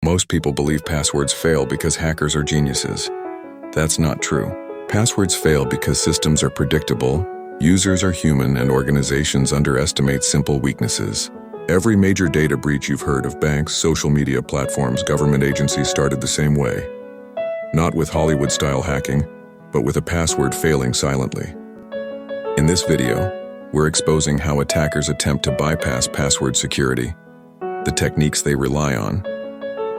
Most people believe passwords fail because hackers are geniuses. That's not true. Passwords fail because systems are predictable, users are human, and organizations underestimate simple weaknesses. Every major data breach you've heard of, banks, social media platforms, government agencies, started the same way. Not with Hollywood-style hacking, but with a password failing silently. In this video, we're exposing how attackers attempt to bypass password security, the techniques they rely on,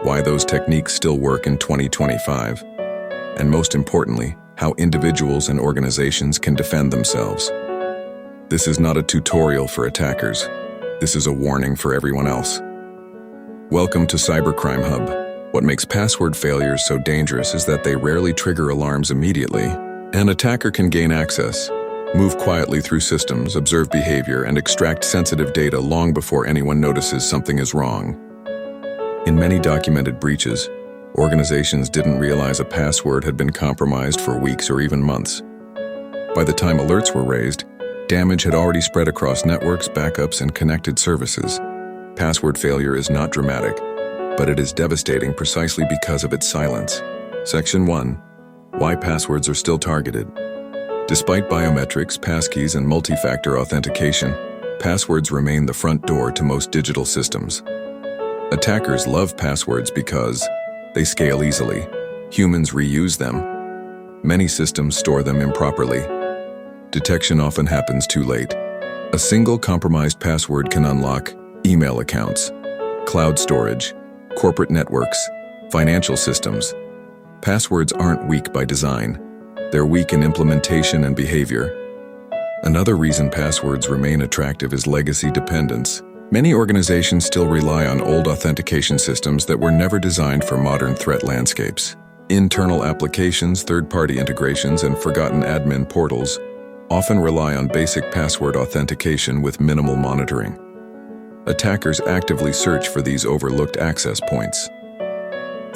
why those techniques still work in 2025, and most importantly, how individuals and organizations can defend themselves. This is not a tutorial for attackers. This is a warning for everyone else. Welcome to Cybercrime Hub. What makes password failures so dangerous is that they rarely trigger alarms immediately. An attacker can gain access, move quietly through systems, observe behavior, and extract sensitive data long before anyone notices something is wrong. In many documented breaches, organizations didn't realize a password had been compromised for weeks or even months. By the time alerts were raised, damage had already spread across networks, backups, and connected services. Password failure is not dramatic, but it is devastating precisely because of its silence. Section 1. Why passwords are still targeted. Despite biometrics, passkeys, and multi-factor authentication, passwords remain the front door to most digital systems. Attackers love passwords because they scale easily. Humans reuse them. Many systems store them improperly. Detection often happens too late. A single compromised password can unlock email accounts, cloud storage, corporate networks, financial systems. Passwords aren't weak by design. They're weak in implementation and behavior. Another reason passwords remain attractive is legacy dependence. Many organizations still rely on old authentication systems that were never designed for modern threat landscapes. Internal applications, third-party integrations, and forgotten admin portals often rely on basic password authentication with minimal monitoring. Attackers actively search for these overlooked access points.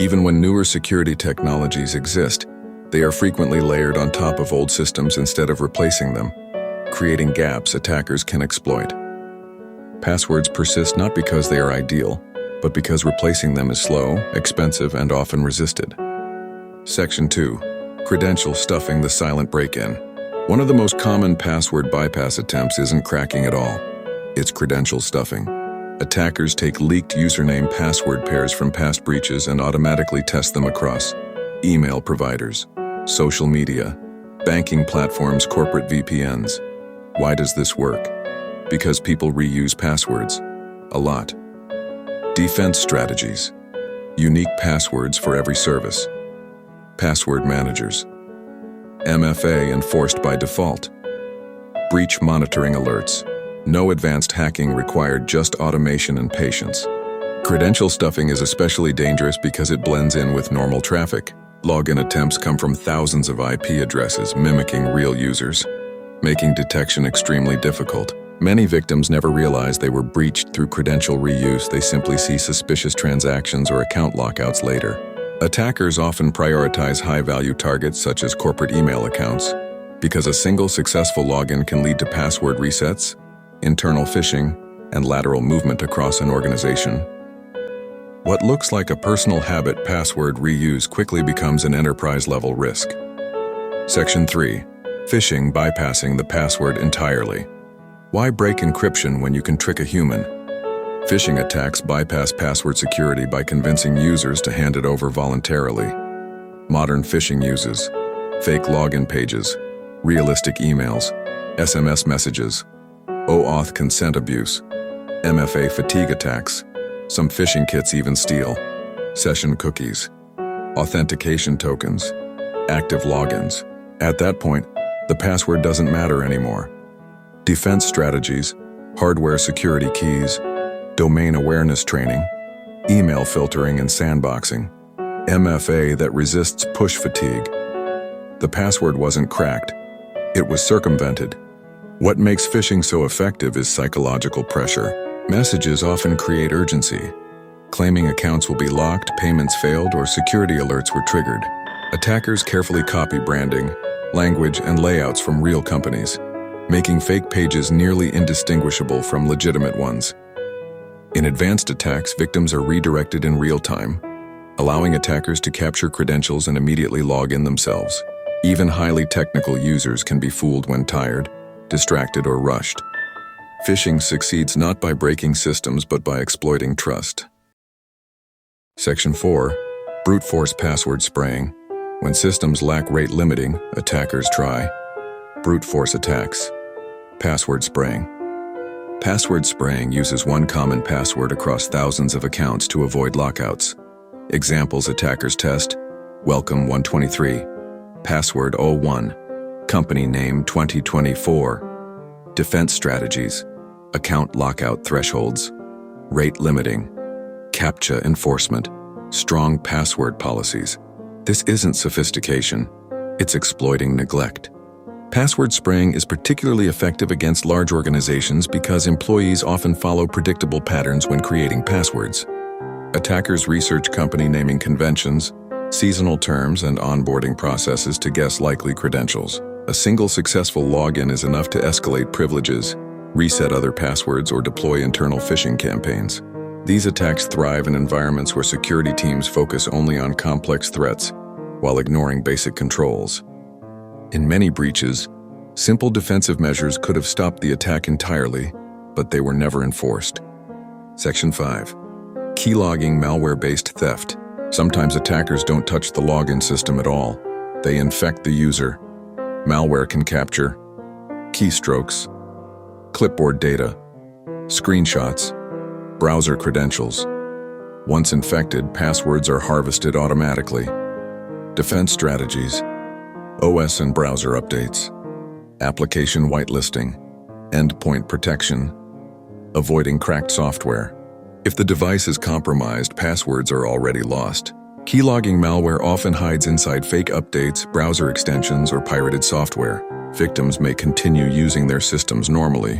Even when newer security technologies exist, they are frequently layered on top of old systems instead of replacing them, creating gaps attackers can exploit. Passwords persist not because they are ideal, but because replacing them is slow, expensive, and often resisted. Section 2. Credential stuffing, the silent break-in. One of the most common password bypass attempts isn't cracking at all. It's credential stuffing. Attackers take leaked username password pairs from past breaches and automatically test them across email providers, social media, banking platforms, corporate VPNs. Why does this work? Because people reuse passwords a lot. Defense strategies. Unique passwords for every service. Password managers. MFA enforced by default. Breach monitoring alerts. No advanced hacking required, just automation and patience. Credential stuffing is especially dangerous because it blends in with normal traffic. Login attempts come from thousands of IP addresses mimicking real users, making detection extremely difficult. Many victims never realize they were breached through credential reuse. They simply see suspicious transactions or account lockouts later. Attackers often prioritize high-value targets such as corporate email accounts, because a single successful login can lead to password resets, internal phishing, and lateral movement across an organization. What looks like a personal habit, password reuse, quickly becomes an enterprise-level risk. Section 3. Phishing, bypassing the password entirely. Why break encryption when you can trick a human? Phishing attacks bypass password security by convincing users to hand it over voluntarily. Modern phishing uses fake login pages, realistic emails, SMS messages, OAuth consent abuse, MFA fatigue attacks. Some phishing kits even steal session cookies, authentication tokens, active logins. At that point, the password doesn't matter anymore. Defense strategies, hardware security keys, domain awareness training, email filtering and sandboxing, MFA that resists push fatigue. The password wasn't cracked, it was circumvented. What makes phishing so effective is psychological pressure. Messages often create urgency, claiming accounts will be locked, payments failed, or security alerts were triggered. Attackers carefully copy branding, language, and layouts from real companies, making fake pages nearly indistinguishable from legitimate ones. In advanced attacks, victims are redirected in real time, allowing attackers to capture credentials and immediately log in themselves. Even highly technical users can be fooled when tired, distracted, or rushed. Phishing succeeds not by breaking systems but by exploiting trust. Section 4. Brute force password spraying. When systems lack rate limiting, attackers try brute force attacks. Password spraying. Password spraying uses one common password across thousands of accounts to avoid lockouts. Examples attackers test: Welcome 123, password 01, company name 2024. Defense strategies: account lockout thresholds, rate limiting, CAPTCHA enforcement, strong password policies. This isn't sophistication, it's exploiting neglect. Password spraying is particularly effective against large organizations because employees often follow predictable patterns when creating passwords. Attackers research company naming conventions, seasonal terms, and onboarding processes to guess likely credentials. A single successful login is enough to escalate privileges, reset other passwords, or deploy internal phishing campaigns. These attacks thrive in environments where security teams focus only on complex threats while ignoring basic controls. In many breaches, simple defensive measures could have stopped the attack entirely, but they were never enforced. Section 5. Keylogging malware-based theft. Sometimes attackers don't touch the login system at all. They infect the user. Malware can capture keystrokes, clipboard data, screenshots, browser credentials. Once infected, passwords are harvested automatically. Defense strategies: OS and browser updates, application whitelisting, endpoint protection, avoiding cracked software. If the device is compromised, passwords are already lost. Keylogging malware often hides inside fake updates, browser extensions, or pirated software. Victims may continue using their systems normally,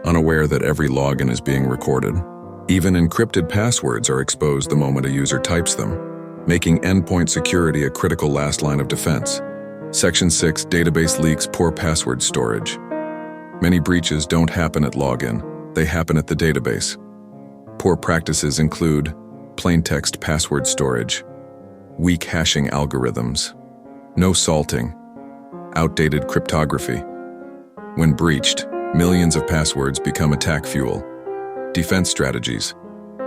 unaware that every login is being recorded. Even encrypted passwords are exposed the moment a user types them, making endpoint security a critical last line of defense. Section 6. Database leaks, poor password storage. Many breaches don't happen at login, they happen at the database. Poor practices include plaintext password storage, weak hashing algorithms, no salting, outdated cryptography. When breached, millions of passwords become attack fuel. Defense strategies: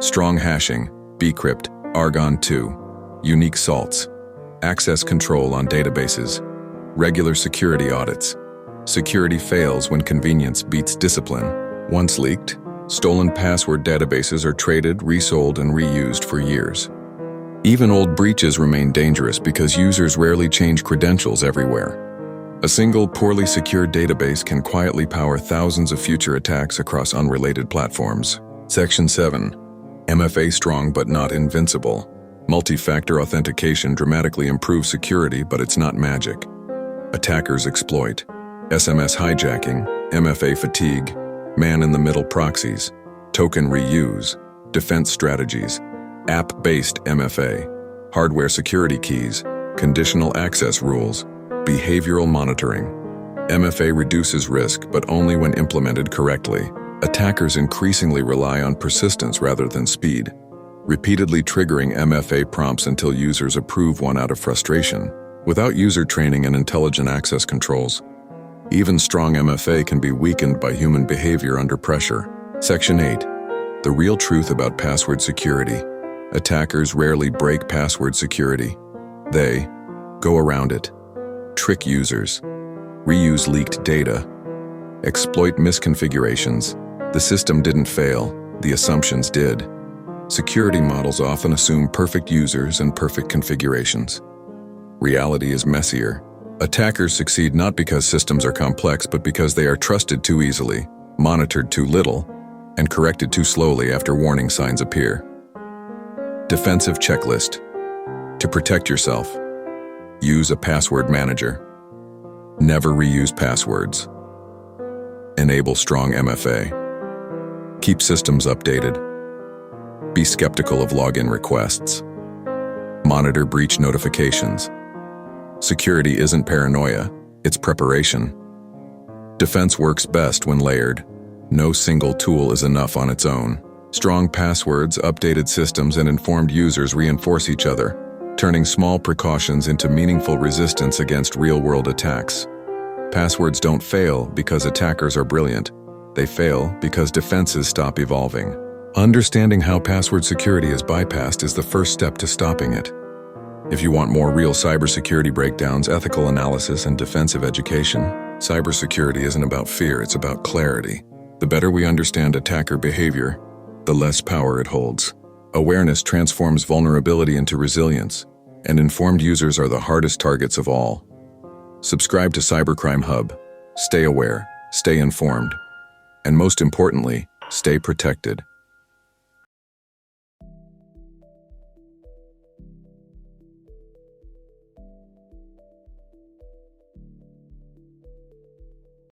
strong hashing, bcrypt, argon2, unique salts, access control on databases, regular security audits. Security fails when convenience beats discipline. Once leaked, stolen password databases are traded, resold, and reused for years. Even old breaches remain dangerous because users rarely change credentials everywhere. A single poorly secured database can quietly power thousands of future attacks across unrelated platforms. Section 7. MFA strong but not invincible. Multi-factor authentication dramatically improves security, but it's not magic. Attackers exploit SMS hijacking, MFA fatigue, man-in-the-middle proxies, token reuse, defense strategies, app-based MFA, hardware security keys, conditional access rules, behavioral monitoring. MFA reduces risk, but only when implemented correctly. Attackers increasingly rely on persistence rather than speed, repeatedly triggering MFA prompts until users approve one out of frustration. Without user training and intelligent access controls, even strong MFA can be weakened by human behavior under pressure. Section 8. The real truth about password security. Attackers rarely break password security. They go around it, trick users, reuse leaked data, exploit misconfigurations. The system didn't fail, the assumptions did. Security models often assume perfect users and perfect configurations. Reality is messier. Attackers succeed not because systems are complex, but because they are trusted too easily, monitored too little, and corrected too slowly after warning signs appear. Defensive checklist. To protect yourself, use a password manager. Never reuse passwords. Enable strong MFA. Keep systems updated. Be skeptical of login requests. Monitor breach notifications. Security isn't paranoia, it's preparation. Defense works best when layered. No single tool is enough on its own. Strong passwords, updated systems, and informed users reinforce each other, turning small precautions into meaningful resistance against real-world attacks. Passwords don't fail because attackers are brilliant. They fail because defenses stop evolving. Understanding how password security is bypassed is the first step to stopping it. If you want more real cybersecurity breakdowns, ethical analysis, and defensive education, cybersecurity isn't about fear, it's about clarity. The better we understand attacker behavior, the less power it holds. Awareness transforms vulnerability into resilience, and informed users are the hardest targets of all. Subscribe to Cybercrime Hub. Stay aware, stay informed, and most importantly, stay protected.